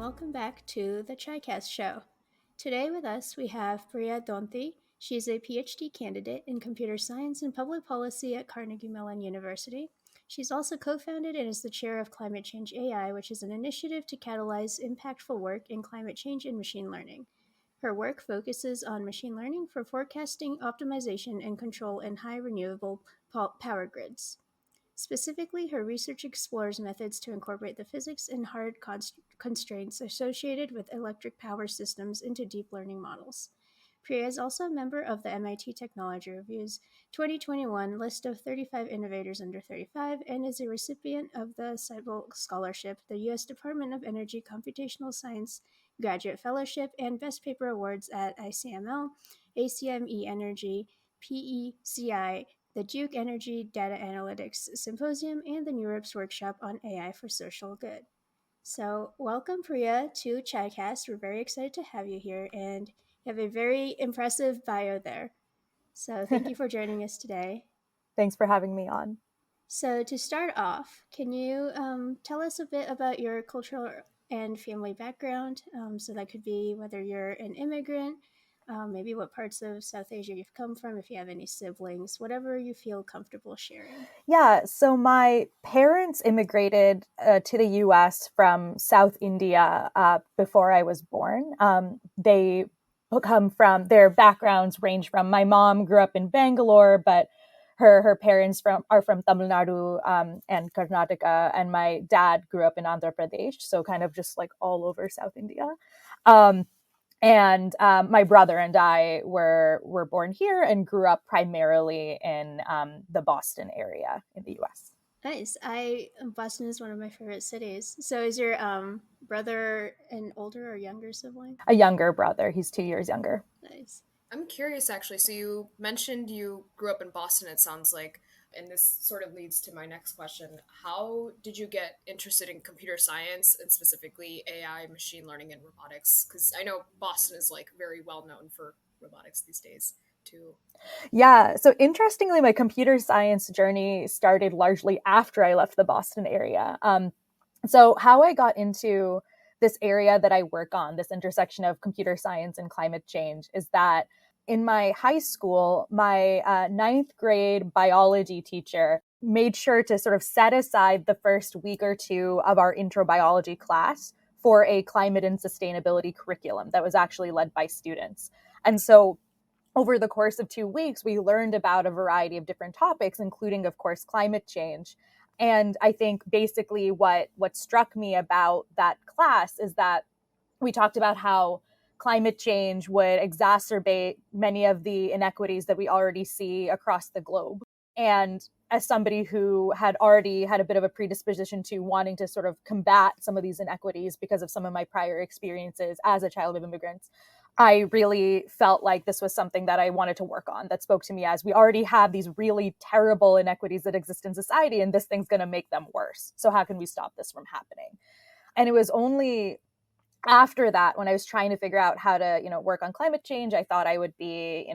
welcome back to the ChiCast show. Today with us we have Priya Donti. She's a Ph.D. candidate in computer science and public policy at Carnegie Mellon University. She's also co-founded and is the chair of Climate Change AI, which is an initiative to catalyze impactful work in climate change and machine learning. Her work focuses on machine learning for forecasting, optimization, and control in high renewable power grids. Specifically, her research explores methods to incorporate the physics and hard constraints associated with electric power systems into deep learning models. Priya is also a member of the MIT Technology Review's 2021 list of 35 Innovators Under 35 and is a recipient of the Siebel Scholarship, the U.S. Department of Energy Computational Science Graduate Fellowship, and Best Paper Awards at ICML, ACME Energy, PECI, the Duke Energy Data Analytics Symposium, and the NeurIPS workshop on AI for social good. So welcome, Priya, to ChiCast. We're very excited to have you here, and you have a very impressive bio there. So thank you for joining us today. Thanks for having me on. So to start off, can you tell us a bit about your cultural and family background? So that could be whether you're an immigrant, maybe what parts of South Asia you've come from, if you have any siblings, whatever you feel comfortable sharing. Yeah, so my parents immigrated to the US from South India before I was born. They come from, their backgrounds range from, my mom grew up in Bangalore, but her parents are from Tamil Nadu and Karnataka, and my dad grew up in Andhra Pradesh, so kind of just like all over South India. And my brother and I were born here and grew up primarily in the Boston area in the U.S. Nice. Boston is one of my favorite cities. So is your brother an older or younger sibling? A younger brother. He's 2 years younger. Nice. I'm curious, actually. So you mentioned you grew up in Boston, it sounds like, and this sort of leads to my next question. How did you get interested in computer science and specifically AI, machine learning, and robotics? Because I know Boston is like very well known for robotics these days too. Yeah. So interestingly, my computer science journey started largely after I left the Boston area. So how I got into this area that I work on, this intersection of computer science and climate change, is that in my high school, my ninth grade biology teacher made sure to sort of set aside the first week or two of our intro biology class for a climate and sustainability curriculum that was actually led by students. And so over the course of 2 weeks, we learned about a variety of different topics, including, of course, climate change. And I think basically what struck me about that class is that we talked about how climate change would exacerbate many of the inequities that we already see across the globe. And as somebody who had already had a bit of a predisposition to wanting to sort of combat some of these inequities because of some of my prior experiences as a child of immigrants, I really felt like this was something that I wanted to work on, that spoke to me as we already have these really terrible inequities that exist in society, and this thing's going to make them worse. So how can we stop this from happening? And it was only after that, when I was trying to figure out how to, work on climate change, I thought I would be,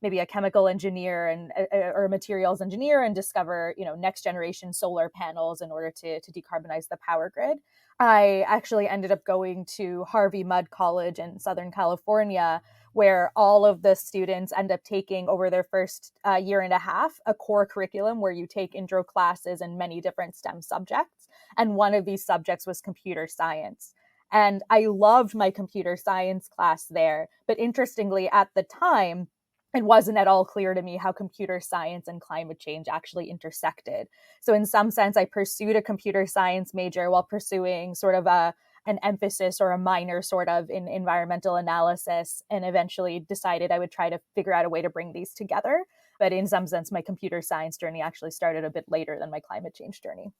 maybe a chemical engineer or a materials engineer and discover, next generation solar panels in order to decarbonize the power grid. I actually ended up going to Harvey Mudd College in Southern California, where all of the students end up taking over their first year and a half a core curriculum where you take intro classes in many different STEM subjects. And one of these subjects was computer science. And I loved my computer science class there. But interestingly, at the time, it wasn't at all clear to me how computer science and climate change actually intersected. So in some sense, I pursued a computer science major while pursuing sort of an emphasis or a minor sort of in environmental analysis, and eventually decided I would try to figure out a way to bring these together. But in some sense, my computer science journey actually started a bit later than my climate change journey.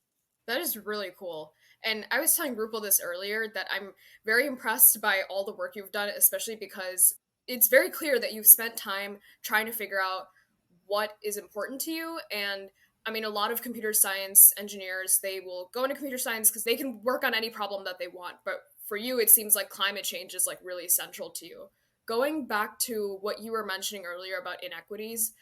That is really cool. And I was telling Rupal this earlier that I'm very impressed by all the work you've done, especially because it's very clear that you've spent time trying to figure out what is important to you. And I mean, a lot of computer science engineers, they will go into computer science because they can work on any problem that they want. But for you, it seems like climate change is like really central to you. Going back to what you were mentioning earlier about inequities,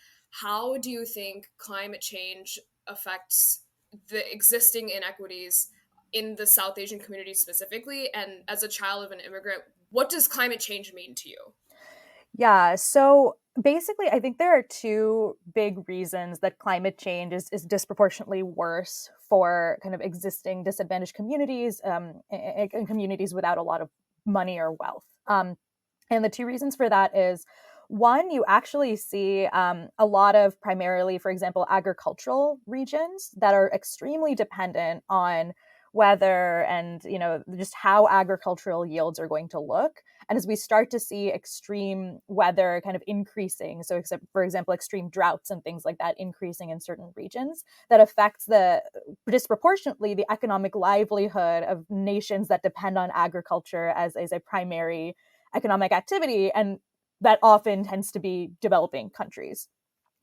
how do you think climate change affects the existing inequities in the South Asian community specifically? And as a child of an immigrant, what does climate change mean to you? Yeah, so basically, I think there are two big reasons that climate change is disproportionately worse for kind of existing disadvantaged communities, and communities without a lot of money or wealth. And the two reasons for that is one, you actually see a lot of primarily, for example, agricultural regions that are extremely dependent on weather and just how agricultural yields are going to look. And as we start to see extreme weather kind of increasing, so except for example extreme droughts and things like that increasing in certain regions, that affects the disproportionately the economic livelihood of nations that depend on agriculture as a primary economic activity, and that often tends to be developing countries.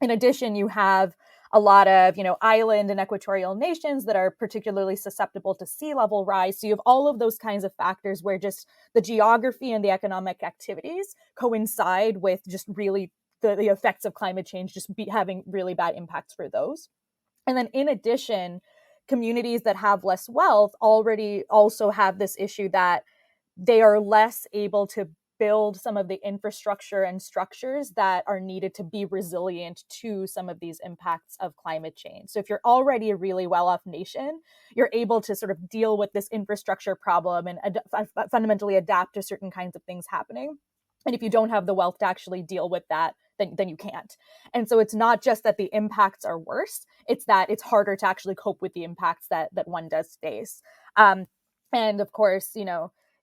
In addition, you have a lot of, island and equatorial nations that are particularly susceptible to sea level rise. So you have all of those kinds of factors where just the geography and the economic activities coincide with just really the effects of climate change just having really bad impacts for those. And then in addition, communities that have less wealth already also have this issue that they are less able to build some of the infrastructure and structures that are needed to be resilient to some of these impacts of climate change. So if you're already a really well-off nation, you're able to sort of deal with this infrastructure problem and fundamentally adapt to certain kinds of things happening. And if you don't have the wealth to actually deal with that, then you can't. And so it's not just that the impacts are worse, it's that it's harder to actually cope with the impacts that one does face. And of course,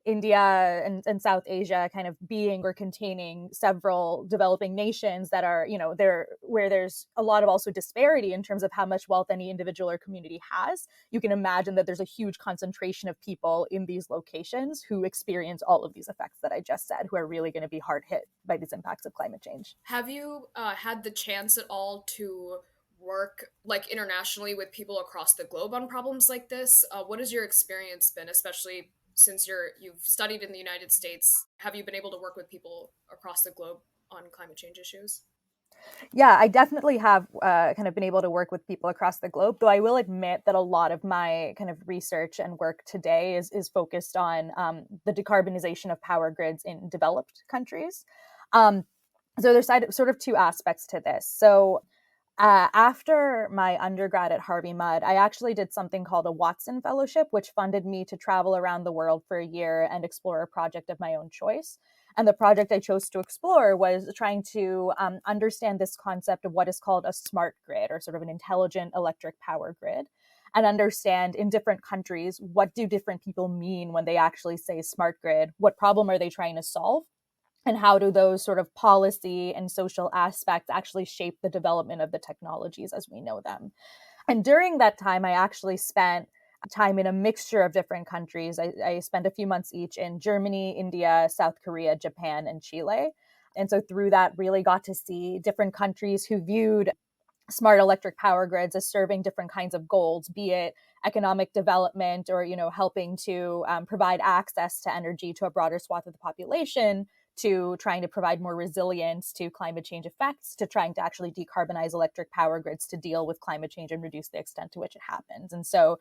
India and South Asia kind of being or containing several developing nations that are, there where there's a lot of also disparity in terms of how much wealth any individual or community has. You can imagine that there's a huge concentration of people in these locations who experience all of these effects that I just said, who are really going to be hard hit by these impacts of climate change. Have you had the chance at all to work like internationally with people across the globe on problems like this? What has your experience been, especially since you've studied in the United States? Have you been able to work with people across the globe on climate change issues? Yeah, I definitely have kind of been able to work with people across the globe, though I will admit that a lot of my kind of research and work today is focused on the decarbonization of power grids in developed countries. Um, so there's sort of two aspects to this. So after my undergrad at Harvey Mudd, I actually did something called a Watson Fellowship, which funded me to travel around the world for a year and explore a project of my own choice. And the project I chose to explore was trying to understand this concept of what is called a smart grid, or sort of an intelligent electric power grid, and understand in different countries, what do different people mean when they actually say smart grid? What problem are they trying to solve? And how do those sort of policy and social aspects actually shape the development of the technologies as we know them? And during that time, I actually spent time in a mixture of different countries. I spent a few months each in Germany, India, South Korea, Japan, and Chile. And so through that, really got to see different countries who viewed smart electric power grids as serving different kinds of goals, be it economic development or helping to provide access to energy to a broader swath of the population, to trying to provide more resilience to climate change effects, to trying to actually decarbonize electric power grids to deal with climate change and reduce the extent to which it happens. And so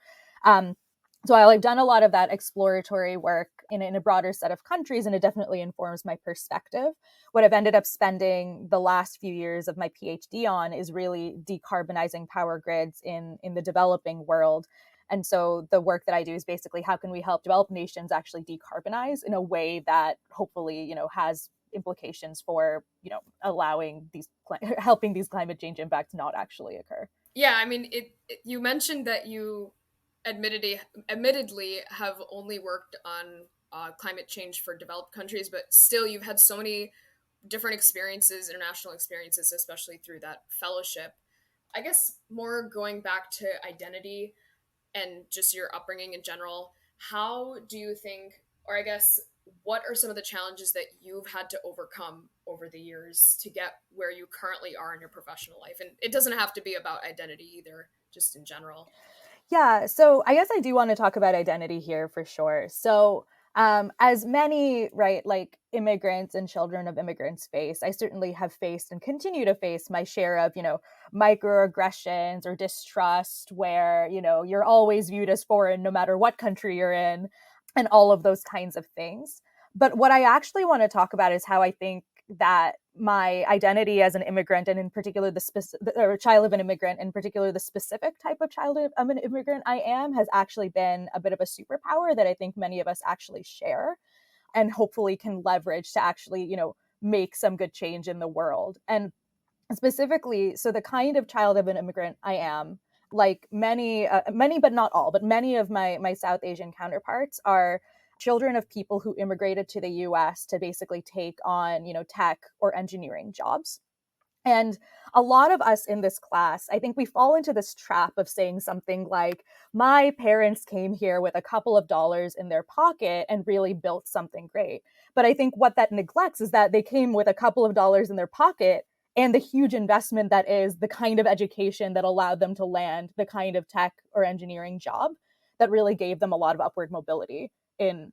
while I've done a lot of that exploratory work in a broader set of countries, and it definitely informs my perspective, what I've ended up spending the last few years of my PhD on is really decarbonizing power grids in the developing world. And so the work that I do is basically how can we help developed nations actually decarbonize in a way that hopefully, has implications for, allowing helping these climate change impacts not actually occur. Yeah, I mean, you mentioned that you admittedly have only worked on climate change for developed countries, but still you've had so many different experiences, international experiences, especially through that fellowship. I guess more going back to identity and just your upbringing in general, how do you think, or I guess, what are some of the challenges that you've had to overcome over the years to get where you currently are in your professional life? And it doesn't have to be about identity either, just in general. Yeah, so I guess I do want to talk about identity here for sure. So As many, right, like immigrants and children of immigrants face, I certainly have faced and continue to face my share of, microaggressions or distrust where, you're always viewed as foreign no matter what country you're in, and all of those kinds of things. But what I actually want to talk about is how I think that my identity as an immigrant, and in particular or child of an immigrant, in particular the specific type of child of an immigrant I am, has actually been a bit of a superpower that I think many of us actually share and hopefully can leverage to actually, make some good change in the world. And specifically, so the kind of child of an immigrant I am, like many but not all, but many of my South Asian counterparts are children of people who immigrated to the US to basically take on, tech or engineering jobs. And a lot of us in this class, I think we fall into this trap of saying something like, my parents came here with a couple of dollars in their pocket and really built something great. But I think what that neglects is that they came with a couple of dollars in their pocket and the huge investment that is the kind of education that allowed them to land the kind of tech or engineering job that really gave them a lot of upward mobility in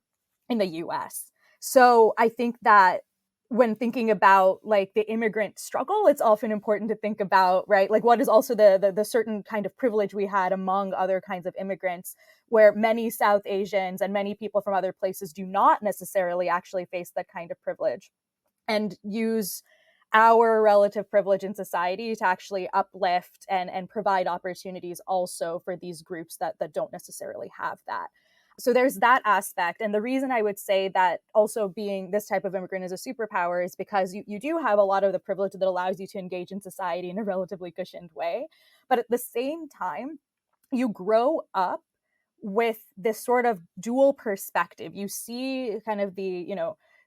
the US. So I think that when thinking about like the immigrant struggle, it's often important to think about, right, like what is also the certain kind of privilege we had among other kinds of immigrants, where many South Asians and many people from other places do not necessarily actually face that kind of privilege and use our relative privilege in society to actually uplift and provide opportunities also for these groups that don't necessarily have that. So there's that aspect. And the reason I would say that also being this type of immigrant is a superpower is because you do have a lot of the privilege that allows you to engage in society in a relatively cushioned way. But at the same time, you grow up with this sort of dual perspective. You see kind of the,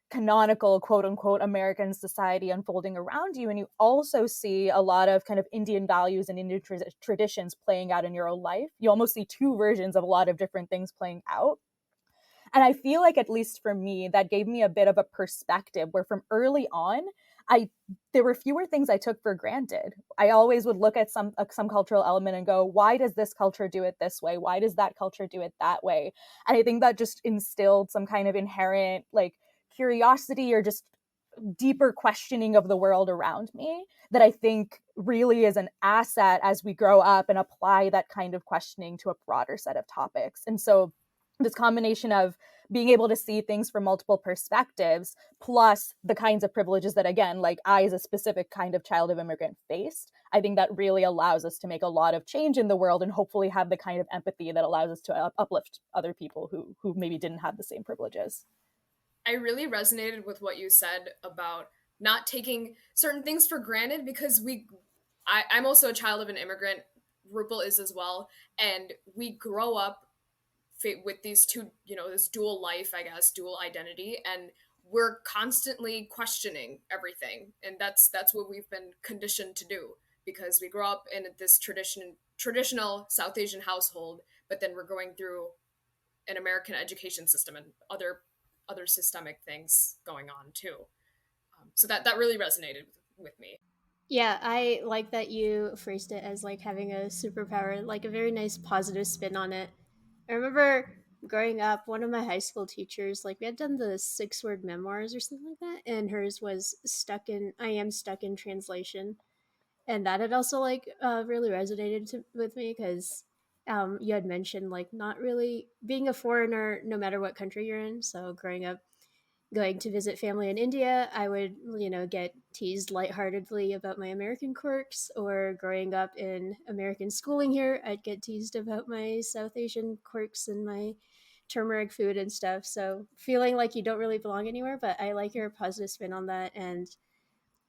canonical quote unquote American society unfolding around you. And you also see a lot of kind of Indian values and Indian traditions playing out in your own life. You almost see two versions of a lot of different things playing out. And I feel like, at least for me, that gave me a bit of a perspective where from early on, there were fewer things I took for granted. I always would look at some cultural element and go, why does this culture do it this way? Why does that culture do it that way? And I think that just instilled some kind of inherent like curiosity or just deeper questioning of the world around me that I think really is an asset as we grow up and apply that kind of questioning to a broader set of topics. And so this combination of being able to see things from multiple perspectives, plus the kinds of privileges that, again, like I as a specific kind of child of immigrant faced, I think that really allows us to make a lot of change in the world and hopefully have the kind of empathy that allows us to uplift other people who maybe didn't have the same privileges. I really resonated with what you said about not taking certain things for granted because I'm also a child of an immigrant. Rupal is as well. And we grow up with these two, this dual life, I guess, dual identity. And we're constantly questioning everything. And that's what we've been conditioned to do because we grow up in this traditional South Asian household, but then we're going through an American education system and other systemic things going on too. So that really resonated with me. Yeah, I like that you phrased it as like having a superpower, like a very nice positive spin on it. I remember growing up, one of my high school teachers, like we had done the 6 word memoirs or something like that, and hers was I am stuck in translation. And that had also like really resonated with me because you had mentioned like not really being a foreigner no matter what country you're in. So growing up going to visit family in India, I would, get teased lightheartedly about my American quirks, or growing up in American schooling here, I'd get teased about my South Asian quirks and my turmeric food and stuff. So feeling like you don't really belong anywhere, but I like your positive spin on that. And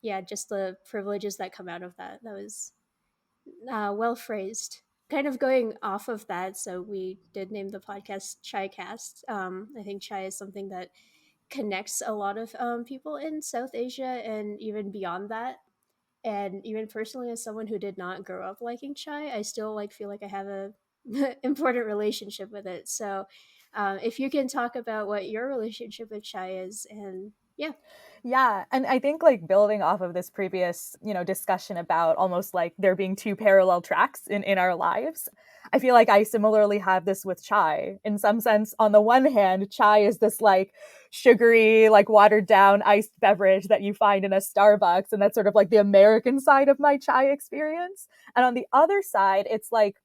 yeah, just the privileges that come out of that. That was well phrased. Kind of going off of that, so we did name the podcast Chai Cast. I think chai is something that connects a lot of people in South Asia and even beyond that. And even personally, as someone who did not grow up liking chai, I still like feel like I have a important relationship with it. So, if you can talk about what your relationship with chai is and Yeah. Yeah. And I think like building off of this previous, discussion about almost like there being two parallel tracks in our lives, I feel like I similarly have this with chai. In some sense, on the one hand, chai is this like sugary, like watered down iced beverage that you find in a Starbucks. And that's sort of like the American side of my chai experience. And on the other side, it's like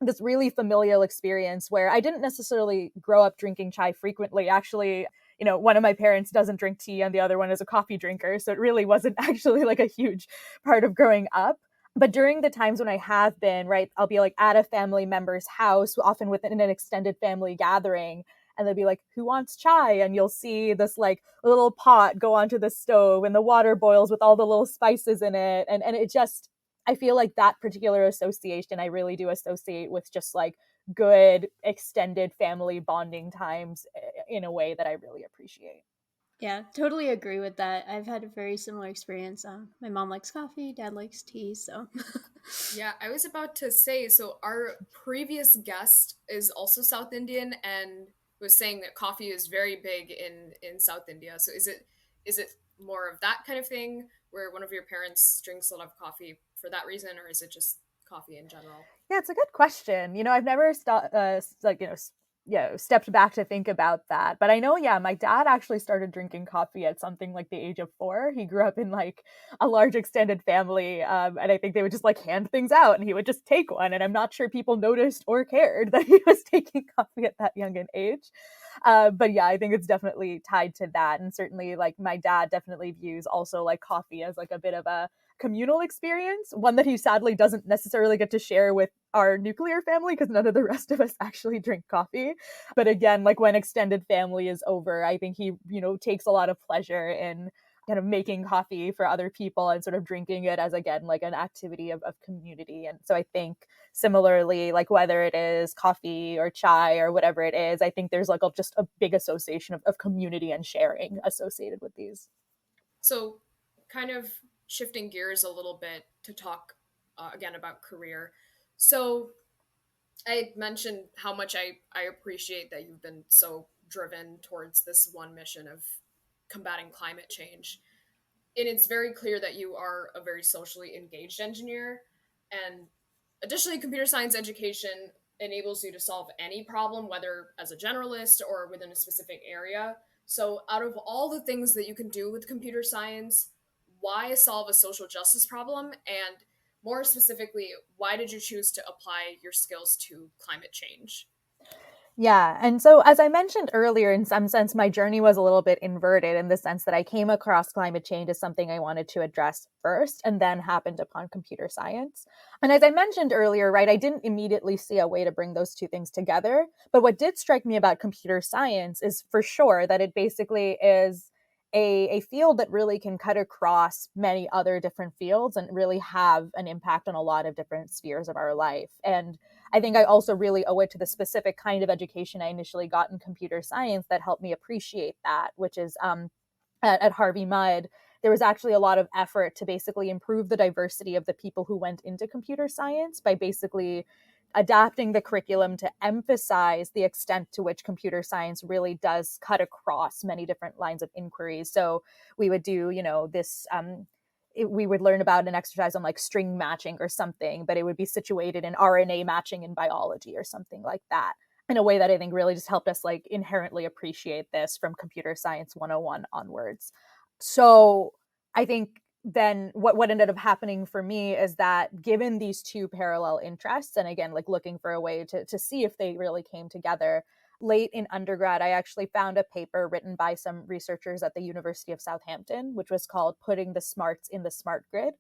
this really familial experience where I didn't necessarily grow up drinking chai frequently. Actually, one of my parents doesn't drink tea and the other one is a coffee drinker. So it really wasn't actually like a huge part of growing up. But during the times when I have been, right, I'll be like at a family member's house, often within an extended family gathering, and they'll be like, who wants chai? And you'll see this like little pot go onto the stove and the water boils with all the little spices in it. And it just, I feel like that particular association I really do associate with just like good extended family bonding times in a way that I really appreciate. Yeah, totally agree with that. I've had a very similar experience. My mom likes coffee, dad likes tea, so. Yeah, I was about to say, so our previous guest is also South Indian and was saying that coffee is very big in South India. So is it more of that kind of thing where one of your parents drinks a lot of coffee for that reason, or is it just coffee in general? Yeah, it's a good question. I've never stepped back to think about that. But I know, yeah, my dad actually started drinking coffee at something like the age of 4. He grew up in like a large extended family, and I think they would just like hand things out, and he would just take one. And I'm not sure people noticed or cared that he was taking coffee at that young an age. But yeah, I think it's definitely tied to that, and certainly like my dad definitely views also like coffee as like a bit of a communal experience, one that he sadly doesn't necessarily get to share with our nuclear family because none of the rest of us actually drink coffee. But again, like when extended family is over, I think he, takes a lot of pleasure in kind of making coffee for other people and sort of drinking it as, again, like an activity of community. And so I think similarly, like whether it is coffee or chai or whatever it is, I think there's like just a big association of community and sharing associated with these. So, kind of shifting gears a little bit to talk again about career. So, I mentioned how much I appreciate that you've been so driven towards this one mission of combating climate change. And it's very clear that you are a very socially engaged engineer. And additionally, computer science education enables you to solve any problem, whether as a generalist or within a specific area. So, out of all the things that you can do with computer science, why solve a social justice problem? And more specifically, why did you choose to apply your skills to climate change? Yeah. And so, as I mentioned earlier, in some sense, my journey was a little bit inverted in the sense that I came across climate change as something I wanted to address first and then happened upon computer science. And as I mentioned earlier, right, I didn't immediately see a way to bring those two things together. But what did strike me about computer science is for sure that it basically is a field that really can cut across many other different fields and really have an impact on a lot of different spheres of our life. And I think I also really owe it to the specific kind of education I initially got in computer science that helped me appreciate that, which is at Harvey Mudd, there was actually a lot of effort to basically improve the diversity of the people who went into computer science by basically adapting the curriculum to emphasize the extent to which computer science really does cut across many different lines of inquiries. So we would do, we would learn about an exercise on like string matching or something, but it would be situated in RNA matching in biology or something like that, in a way that I think really just helped us like inherently appreciate this from computer science 101 onwards. So I think then what ended up happening for me is that given these two parallel interests, and again, like looking for a way to see if they really came together, late in undergrad, I actually found a paper written by some researchers at the University of Southampton, which was called Putting the Smarts in the Smart Grid.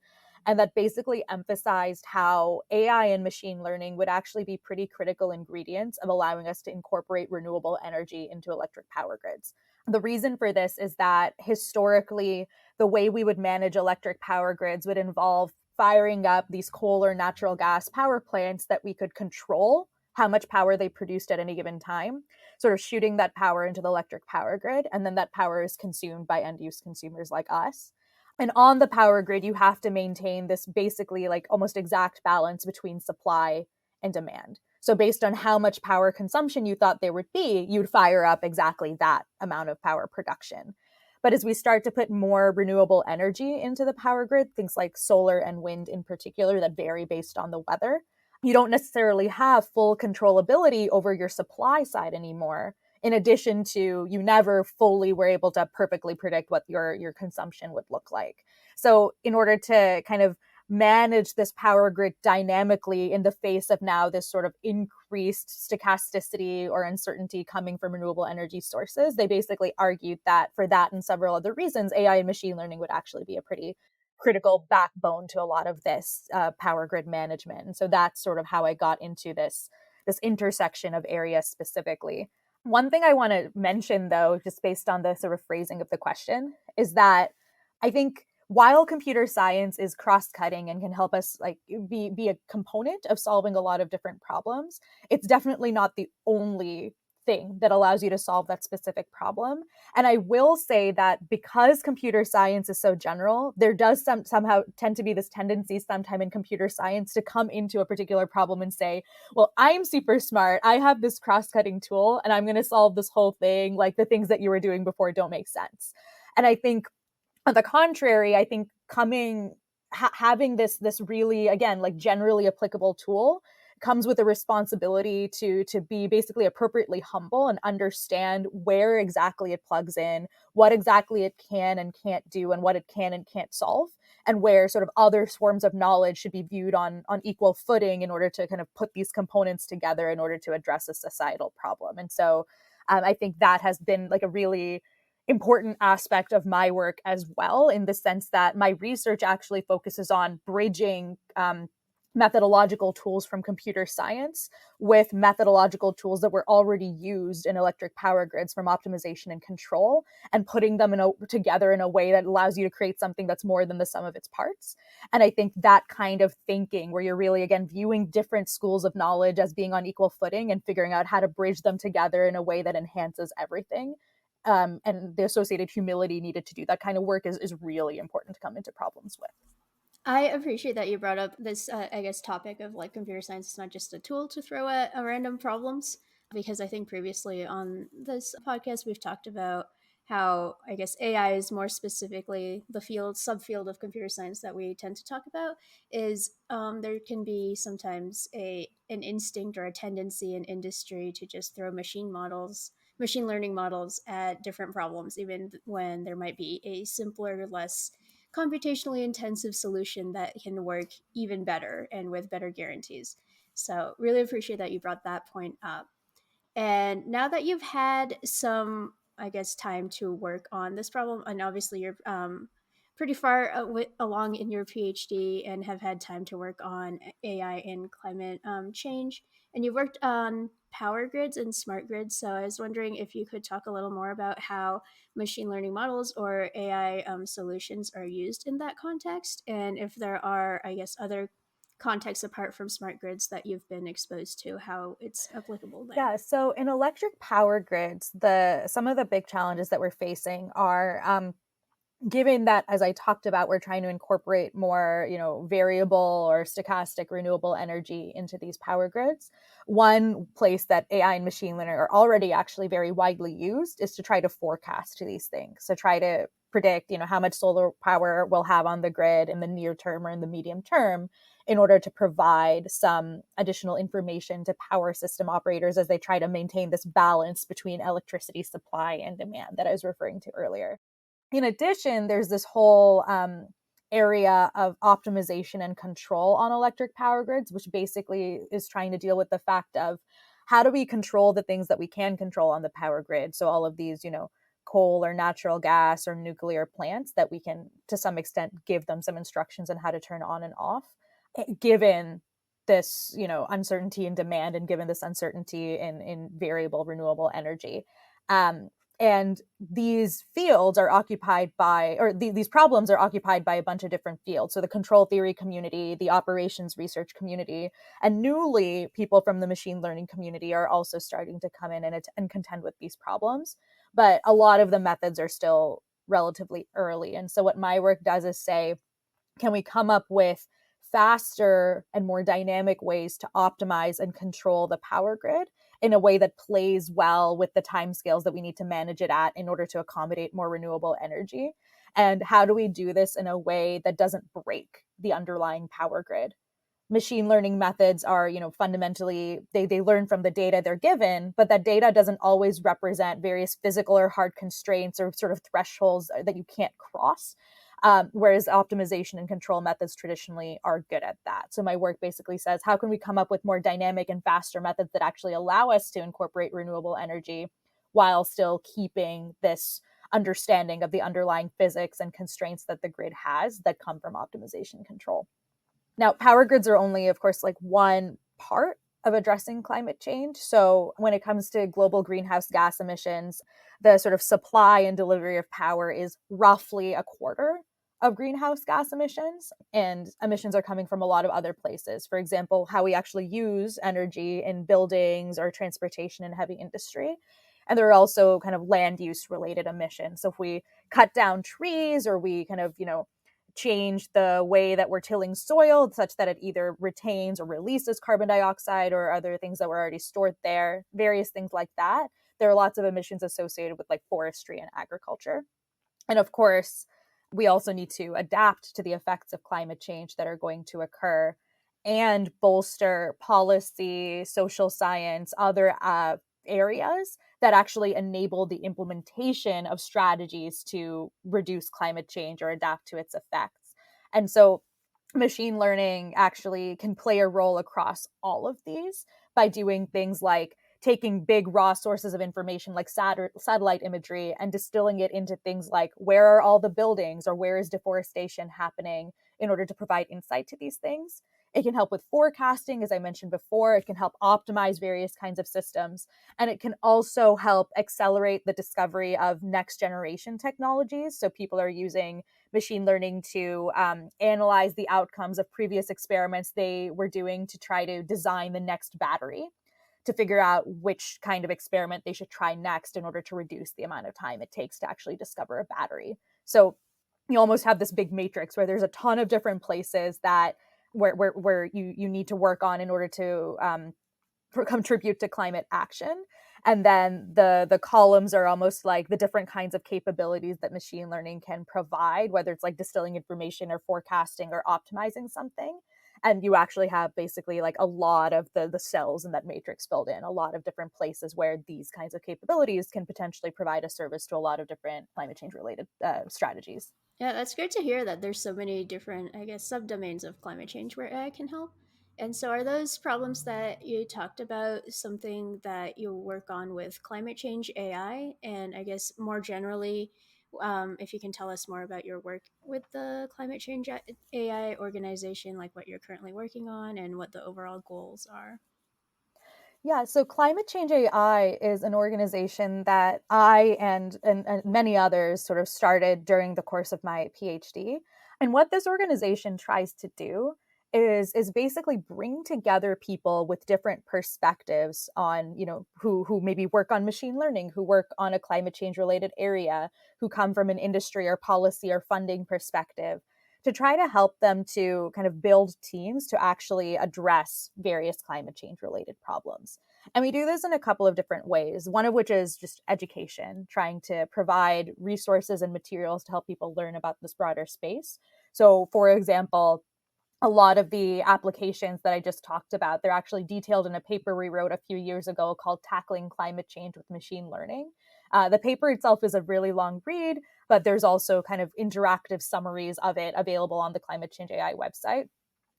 And that basically emphasized how AI and machine learning would actually be pretty critical ingredients of allowing us to incorporate renewable energy into electric power grids. The reason for this is that historically, the way we would manage electric power grids would involve firing up these coal or natural gas power plants that we could control how much power they produced at any given time, sort of shooting that power into the electric power grid. And then that power is consumed by end use consumers like us. And on the power grid, you have to maintain this basically like almost exact balance between supply and demand. So based on how much power consumption you thought there would be, you'd fire up exactly that amount of power production. But as we start to put more renewable energy into the power grid, things like solar and wind in particular that vary based on the weather, you don't necessarily have full controllability over your supply side anymore. In addition to, you never fully were able to perfectly predict what your consumption would look like. So in order to kind of manage this power grid dynamically in the face of now this sort of increased stochasticity or uncertainty coming from renewable energy sources, they basically argued that for that and several other reasons, AI and machine learning would actually be a pretty critical backbone to a lot of this power grid management. And so that's sort of how I got into this intersection of areas specifically. One thing I want to mention, though, just based on the sort of phrasing of the question, is that I think while computer science is cross-cutting and can help us like be a component of solving a lot of different problems, it's definitely not the only thing that allows you to solve that specific problem. And I will say that because computer science is so general, there does somehow tend to be this tendency sometime in computer science to come into a particular problem and say, well, I'm super smart. I have this cross-cutting tool and I'm going to solve this whole thing. Like the things that you were doing before don't make sense. And I think on the contrary, I think having this really, again, like generally applicable tool comes with a responsibility to be basically appropriately humble and understand where exactly it plugs in, what exactly it can and can't do, and what it can and can't solve, and where sort of other forms of knowledge should be viewed on equal footing in order to kind of put these components together in order to address a societal problem. And so I think that has been like a really important aspect of my work as well, in the sense that my research actually focuses on bridging methodological tools from computer science with methodological tools that were already used in electric power grids from optimization and control, and putting them together in a way that allows you to create something that's more than the sum of its parts. And I think that kind of thinking, where you're really, again, viewing different schools of knowledge as being on equal footing and figuring out how to bridge them together in a way that enhances everything, and the associated humility needed to do that kind of work is really important to come into problems with. I appreciate that you brought up this, I guess, topic of like computer science is not just a tool to throw at random problems, because I think previously on this podcast we've talked about how I guess AI is more specifically the subfield of computer science that we tend to talk about. Is there can be sometimes an instinct or a tendency in industry to just throw machine learning models at different problems, even when there might be a simpler, less computationally intensive solution that can work even better and with better guarantees. So really appreciate that you brought that point up. And now that you've had some, I guess, time to work on this problem, and obviously you're pretty far along in your PhD and have had time to work on AI and climate change, and you've worked on power grids and smart grids. So I was wondering if you could talk a little more about how machine learning models or AI solutions are used in that context, and if there are, I guess, other contexts apart from smart grids that you've been exposed to, how it's applicable there. Yeah, so in electric power grids, some of the big challenges that we're facing are given that, as I talked about, we're trying to incorporate more, variable or stochastic renewable energy into these power grids. One place that AI and machine learning are already actually very widely used is to try to forecast these things. So try to predict, how much solar power we'll have on the grid in the near term or in the medium term, in order to provide some additional information to power system operators as they try to maintain this balance between electricity supply and demand that I was referring to earlier. In addition, there's this whole area of optimization and control on electric power grids, which basically is trying to deal with the fact of how do we control the things that we can control on the power grid. So all of these, coal or natural gas or nuclear plants that we can, to some extent, give them some instructions on how to turn on and off, given this, uncertainty in demand and given this uncertainty in variable renewable energy. And these fields are occupied by, or these problems are occupied by a bunch of different fields. So the control theory community, the operations research community, and newly people from the machine learning community are also starting to come in and contend with these problems. But a lot of the methods are still relatively early. And so what my work does is say, can we come up with faster and more dynamic ways to optimize and control the power grid in a way that plays well with the timescales that we need to manage it at in order to accommodate more renewable energy? And how do we do this in a way that doesn't break the underlying power grid? Machine learning methods are, fundamentally, they learn from the data they're given, but that data doesn't always represent various physical or hard constraints or sort of thresholds that you can't cross. Whereas optimization and control methods traditionally are good at that. So my work basically says, how can we come up with more dynamic and faster methods that actually allow us to incorporate renewable energy while still keeping this understanding of the underlying physics and constraints that the grid has that come from optimization and control. Now, power grids are only, of course, like one part of addressing climate change. So when it comes to global greenhouse gas emissions, the sort of supply and delivery of power is roughly a quarter of greenhouse gas emissions, and emissions are coming from a lot of other places. For example, how we actually use energy in buildings or transportation and heavy industry. And there are also kind of land use related emissions. So if we cut down trees or we kind of, change the way that we're tilling soil such that it either retains or releases carbon dioxide or other things that were already stored there, various things like that. There are lots of emissions associated with like forestry and agriculture. And of course, we also need to adapt to the effects of climate change that are going to occur and bolster policy, social science, other areas that actually enable the implementation of strategies to reduce climate change or adapt to its effects. And so machine learning actually can play a role across all of these by doing things like taking big raw sources of information like satellite imagery and distilling it into things like where are all the buildings or where is deforestation happening in order to provide insight to these things. It can help with forecasting, as I mentioned before. It can help optimize various kinds of systems. And it can also help accelerate the discovery of next generation technologies. So people are using machine learning to analyze the outcomes of previous experiments they were doing to try to design the next battery, to figure out which kind of experiment they should try next in order to reduce the amount of time it takes to actually discover a battery. So you almost have this big matrix where there's a ton of different places that where you need to work on in order to contribute to climate action. And then the columns are almost like the different kinds of capabilities that machine learning can provide, whether it's like distilling information or forecasting or optimizing something. And you actually have basically like a lot of the cells in that matrix filled in, a lot of different places where these kinds of capabilities can potentially provide a service to a lot of different climate change related strategies. Yeah, that's great to hear that there's so many different, I guess, subdomains of climate change where AI can help. And so, are those problems that you talked about something that you work on with climate change AI? And I guess more generally, if you can tell us more about your work with the climate change AI organization, like what you're currently working on and what the overall goals are. Yeah, so Climate Change AI is an organization that I and many others sort of started during the course of my PhD. And what this organization tries to do is basically bring together people with different perspectives on, who maybe work on machine learning, who work on a climate change related area, who come from an industry or policy or funding perspective, to try to help them to kind of build teams to actually address various climate change related problems. And we do this in a couple of different ways, one of which is just education, trying to provide resources and materials to help people learn about this broader space. So, for example, a lot of the applications that I just talked about, they're actually detailed in a paper we wrote a few years ago called Tackling Climate Change with Machine Learning. The paper itself is a really long read, but there's also kind of interactive summaries of it available on the Climate Change AI website.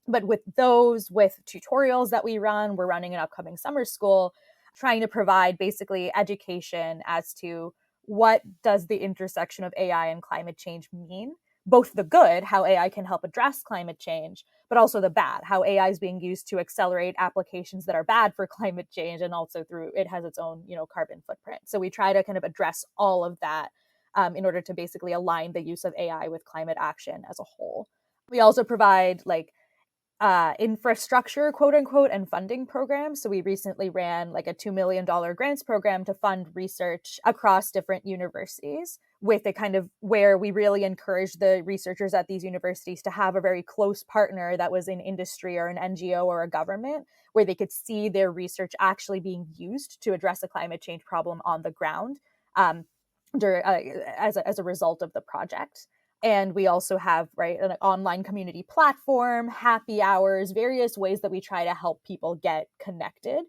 But with tutorials that we're running an upcoming summer school, trying to provide basically education as to what does the intersection of AI and climate change mean, both the good, how AI can help address climate change, but also the bad, how AI is being used to accelerate applications that are bad for climate change, and also through it has its own, carbon footprint. So we try to kind of address all of that in order to basically align the use of AI with climate action as a whole. We also provide like infrastructure, quote unquote, and funding programs. So we recently ran like a $2 million grants program to fund research across different universities, with a kind of where we really encourage the researchers at these universities to have a very close partner that was in industry or an NGO or a government, where they could see their research actually being used to address a climate change problem on the ground, as a result of the project. And we also have, right, an online community platform, happy hours, various ways that we try to help people get connected.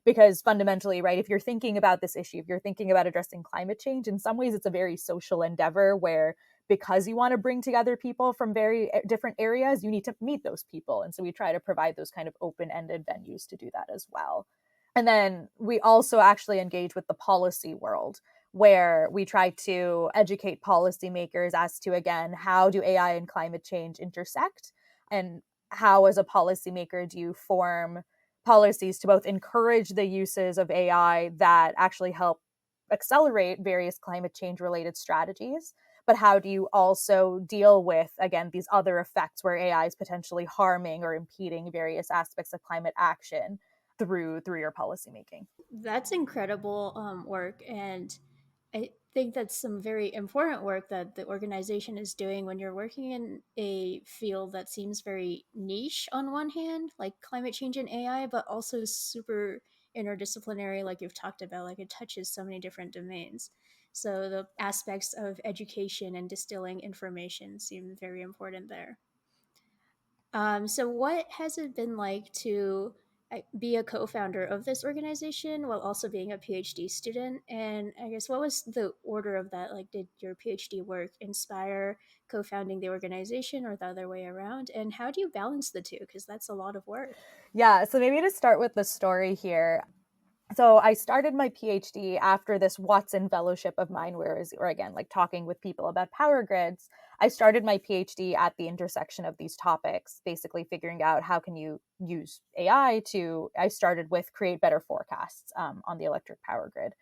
Because fundamentally, right, if you're thinking about this issue, if you're thinking about addressing climate change, in some ways it's a very social endeavor where, because you want to bring together people from very different areas, you need to meet those people. And so we try to provide those kind of open-ended venues to do that as well. And then we also actually engage with the policy world, where we try to educate policymakers as to, again, how do AI and climate change intersect, and how, as a policymaker, do you form policies to both encourage the uses of AI that actually help accelerate various climate change related strategies, but how do you also deal with, again, these other effects where AI is potentially harming or impeding various aspects of climate action through your policymaking. That's incredible work, and I think that's some very important work that the organization is doing when you're working in a field that seems very niche on one hand, like climate change and AI, but also super interdisciplinary, like you've talked about, like it touches so many different domains. So the aspects of education and distilling information seem very important there. So what has it been like to be a co-founder of this organization while also being a PhD student? And I guess what was the order of that? Like, did your PhD work inspire co-founding the organization or the other way around? And how do you balance the two? Because that's a lot of work. Yeah, so maybe to start with the story here. So I started my PhD after this Watson Fellowship of mine, where or again, like talking with people about power grids. I started my PhD at the intersection of these topics, basically figuring out how can you use AI to. I started with create better forecasts on the electric power grid.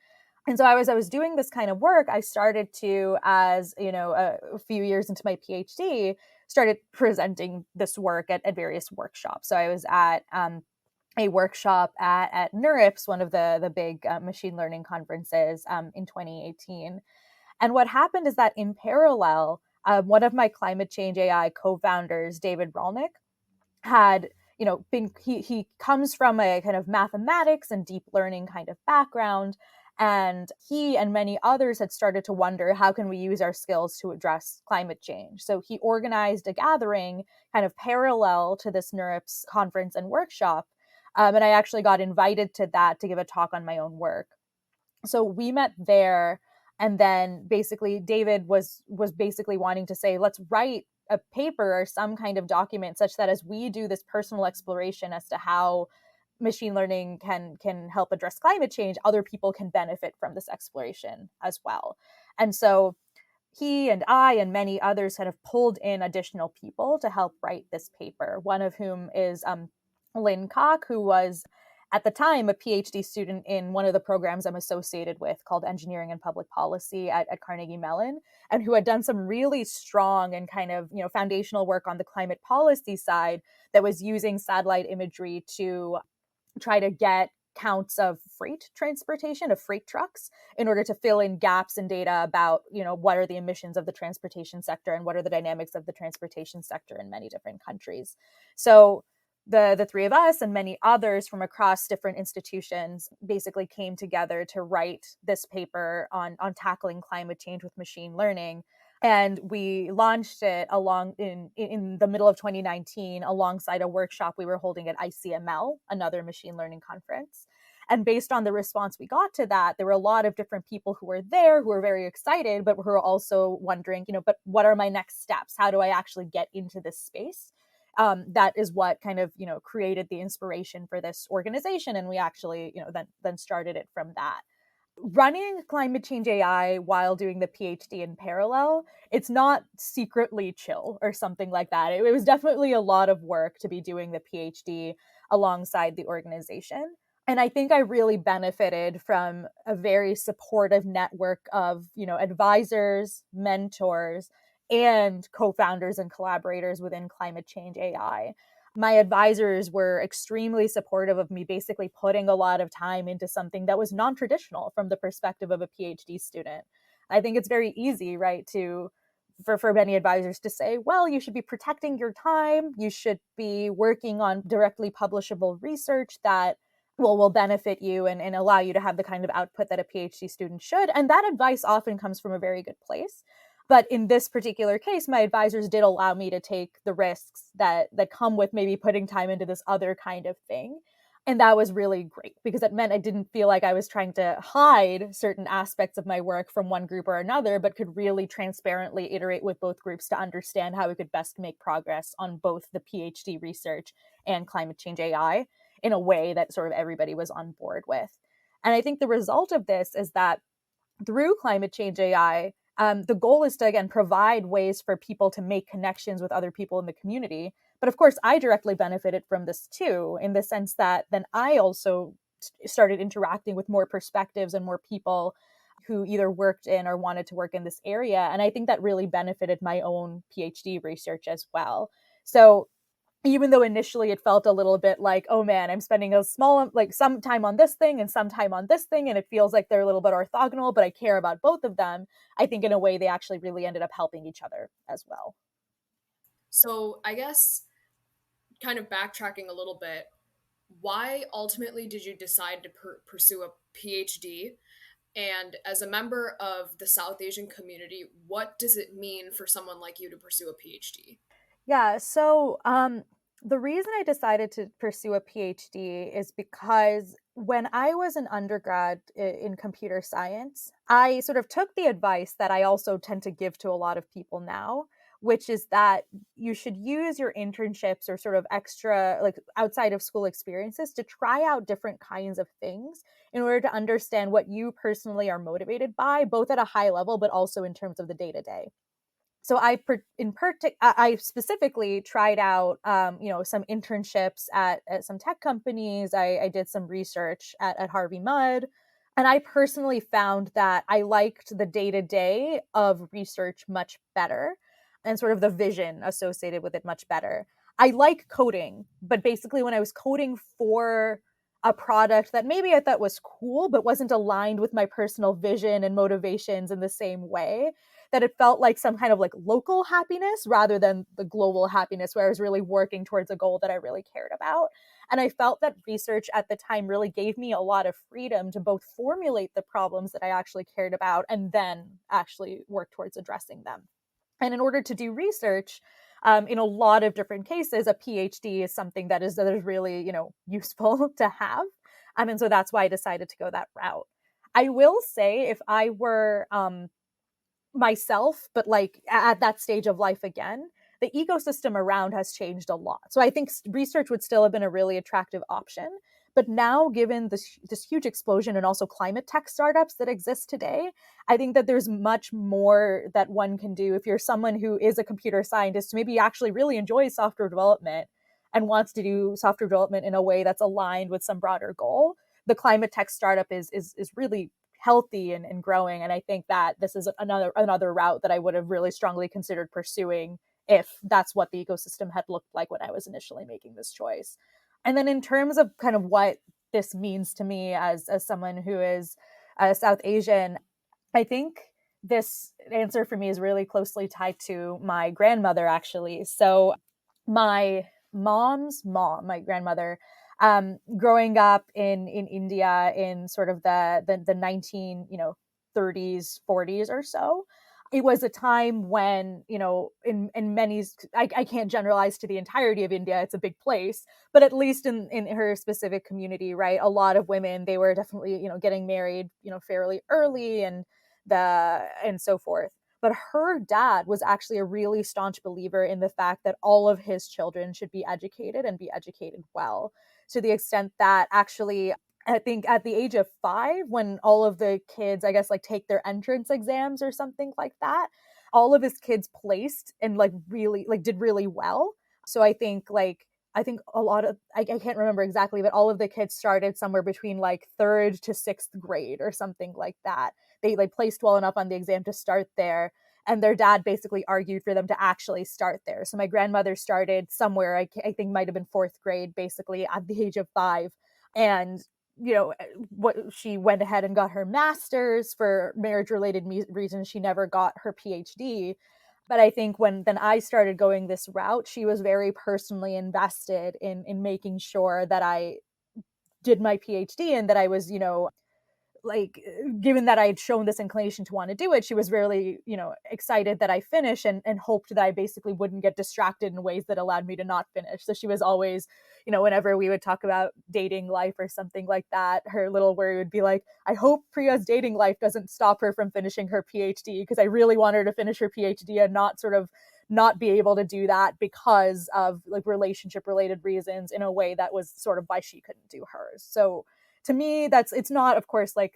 And so I was doing this kind of work, I started to, as you know, a few years into my PhD, started presenting this work at various workshops. So I was at a workshop at NeurIPS, one of the big machine learning conferences in 2018. And what happened is that in parallel, one of my climate change AI co-founders, David Rolnick, had been he comes from a kind of mathematics and deep learning kind of background, and he and many others had started to wonder, how can we use our skills to address climate change? So he organized a gathering kind of parallel to this NeurIPS conference and workshop, and I actually got invited to that to give a talk on my own work. So we met there, and then basically David was basically wanting to say, let's write a paper or some kind of document such that as we do this personal exploration as to how machine learning can help address climate change, other people can benefit from this exploration as well. And so he and I and many others have pulled in additional people to help write this paper, one of whom is Lynn Koch, who was at the time a PhD student in one of the programs I'm associated with called Engineering and Public Policy at Carnegie Mellon, and who had done some really strong and kind of foundational work on the climate policy side that was using satellite imagery to try to get counts of freight transportation, of freight trucks, in order to fill in gaps in data about, what are the emissions of the transportation sector and what are the dynamics of the transportation sector in many different countries. So the three of us and many others from across different institutions basically came together to write this paper on tackling climate change with machine learning. And we launched it in the middle of 2019 alongside a workshop we were holding at ICML, another machine learning conference. And based on the response we got to that, there were a lot of different people who were there who were very excited, but who were also wondering, but what are my next steps? How do I actually get into this space? That is what kind of, created the inspiration for this organization. And we actually, then started it from that. Running climate change AI while doing the PhD in parallel, it's not secretly chill or something like that. It was definitely a lot of work to be doing the PhD alongside the organization. And I think I really benefited from a very supportive network of, advisors, mentors, and co-founders and collaborators within climate change AI. my advisors were extremely supportive of me basically putting a lot of time into something that was non-traditional from the perspective of a PhD student. I think it's very easy, right, for many advisors to say, well, you should be protecting your time. You should be working on directly publishable research that will benefit you and allow you to have the kind of output that a PhD student should. And that advice often comes from a very good place. But in this particular case, my advisors did allow me to take the risks that come with maybe putting time into this other kind of thing. And that was really great because it meant I didn't feel like I was trying to hide certain aspects of my work from one group or another, but could really transparently iterate with both groups to understand how we could best make progress on both the PhD research and climate change AI in a way that sort of everybody was on board with. And I think the result of this is that through climate change AI, the goal is to, again, provide ways for people to make connections with other people in the community. But of course, I directly benefited from this too, in the sense that then I also started interacting with more perspectives and more people who either worked in or wanted to work in this area. And I think that really benefited my own PhD research as well. So even though initially it felt a little bit like, oh man, I'm spending some time on this thing and some time on this thing, and it feels like they're a little bit orthogonal, but I care about both of them. I think in a way they actually really ended up helping each other as well. So I guess kind of backtracking a little bit, why ultimately did you decide to pursue a PhD? And as a member of the South Asian community, what does it mean for someone like you to pursue a PhD? Yeah, so the reason I decided to pursue a PhD is because when I was an undergrad in computer science, I sort of took the advice that I also tend to give to a lot of people now, which is that you should use your internships or sort of extra, like outside of school experiences to try out different kinds of things in order to understand what you personally are motivated by, both at a high level, but also in terms of the day to day. So I specifically tried out, some internships at some tech companies. I did some research at Harvey Mudd, and I personally found that I liked the day to day of research much better, and sort of the vision associated with it much better. I like coding, but basically when I was coding for a product that maybe I thought was cool, but wasn't aligned with my personal vision and motivations in the same way, that it felt like some kind of like local happiness rather than the global happiness where I was really working towards a goal that I really cared about. And I felt that research at the time really gave me a lot of freedom to both formulate the problems that I actually cared about and then actually work towards addressing them. And in order to do research, in a lot of different cases, a PhD is something that is really, useful to have. And so that's why I decided to go that route. I will say if I were myself, but like at that stage of life again, the ecosystem around has changed a lot. So I think research would still have been a really attractive option. But now, given this huge explosion and also climate tech startups that exist today, I think that there's much more that one can do if you're someone who is a computer scientist, maybe actually really enjoys software development and wants to do software development in a way that's aligned with some broader goal. The climate tech startup is really healthy and growing. And I think that this is another route that I would have really strongly considered pursuing if that's what the ecosystem had looked like when I was initially making this choice. And then in terms of kind of what this means to me as someone who is South Asian, I think this answer for me is really closely tied to my grandmother, actually. So my mom's mom, my grandmother, growing up in India in sort of the 1930s, 40s or so, it was a time when, in many, I can't generalize to the entirety of India, it's a big place, but at least in her specific community, right, a lot of women, they were definitely, getting married, fairly early and so forth. But her dad was actually a really staunch believer in the fact that all of his children should be educated and be educated well, to the extent that actually I think at the age of 5, when all of the kids, I guess, like take their entrance exams or something like that, all of his kids placed and like really like did really well. So I think a lot of I can't remember exactly, but all of the kids started somewhere between like 3rd to 6th grade or something like that. They placed well enough on the exam to start there. And their dad basically argued for them to actually start there. So my grandmother started somewhere, I think might have been 4th grade, basically at the age of 5. And what she went ahead and got her master's for marriage related reasons. She never got her PhD. But I think when then I started going this route, she was very personally invested in making sure that I did my PhD and that I was, like, given that I had shown this inclination to want to do it, she was really, excited that I finish and hoped that I basically wouldn't get distracted in ways that allowed me to not finish. So she was always, whenever we would talk about dating life or something like that, her little worry would be like, I hope Priya's dating life doesn't stop her from finishing her PhD, because I really want her to finish her PhD and not sort of not be able to do that because of like relationship related reasons, in a way that was sort of why she couldn't do hers. So to me, it's not, of course, like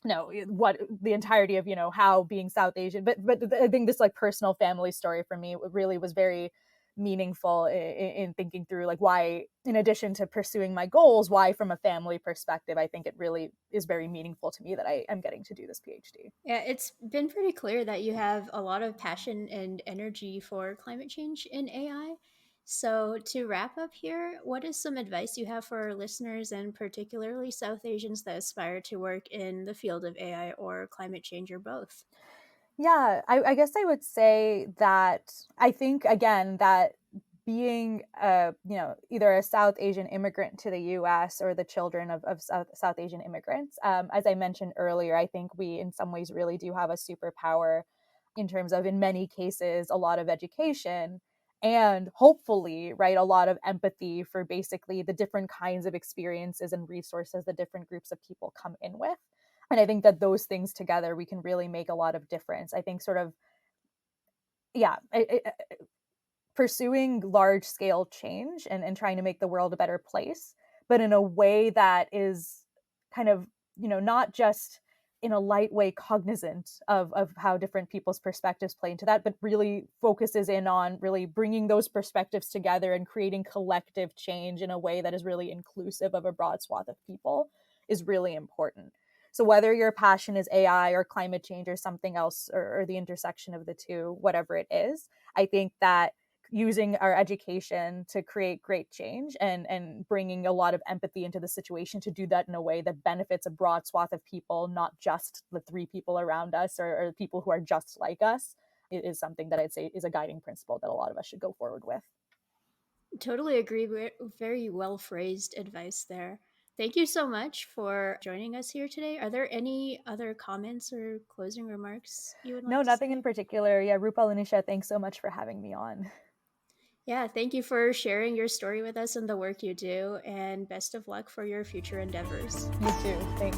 what the entirety of how being South Asian, but I think this like personal family story for me really was very meaningful in thinking through like why, in addition to pursuing my goals, why from a family perspective I think it really is very meaningful to me that I am getting to do this PhD. Yeah, it's been pretty clear that you have a lot of passion and energy for climate change in AI. So, to wrap up here, what is some advice you have for our listeners, and particularly South Asians that aspire to work in the field of AI or climate change or both? Yeah, I guess I would say that I think, again, that being either a South Asian immigrant to the US or the children of South Asian immigrants, as I mentioned earlier, I think we in some ways really do have a superpower in terms of, in many cases, a lot of education and hopefully, right, a lot of empathy for basically the different kinds of experiences and resources that different groups of people come in with. And I think that those things together, we can really make a lot of difference. I think sort of, yeah, pursuing large scale change and trying to make the world a better place, but in a way that is kind of, not just in a light way cognizant of how different people's perspectives play into that, but really focuses in on really bringing those perspectives together and creating collective change in a way that is really inclusive of a broad swath of people is really important. So whether your passion is AI or climate change or something else, or the intersection of the two, whatever it is, I think that using our education to create great change and bringing a lot of empathy into the situation to do that in a way that benefits a broad swath of people, not just the 3 people around us or people who are just like us, is something that I'd say is a guiding principle that a lot of us should go forward with. Totally agree. Very well phrased advice there. Thank you so much for joining us here today. Are there any other comments or closing remarks you would like No, to nothing say? in particular. Yeah, Rupal and Nisha, thanks so much for having me on. Yeah, thank you for sharing your story with us and the work you do, and best of luck for your future endeavors. You too. Thanks.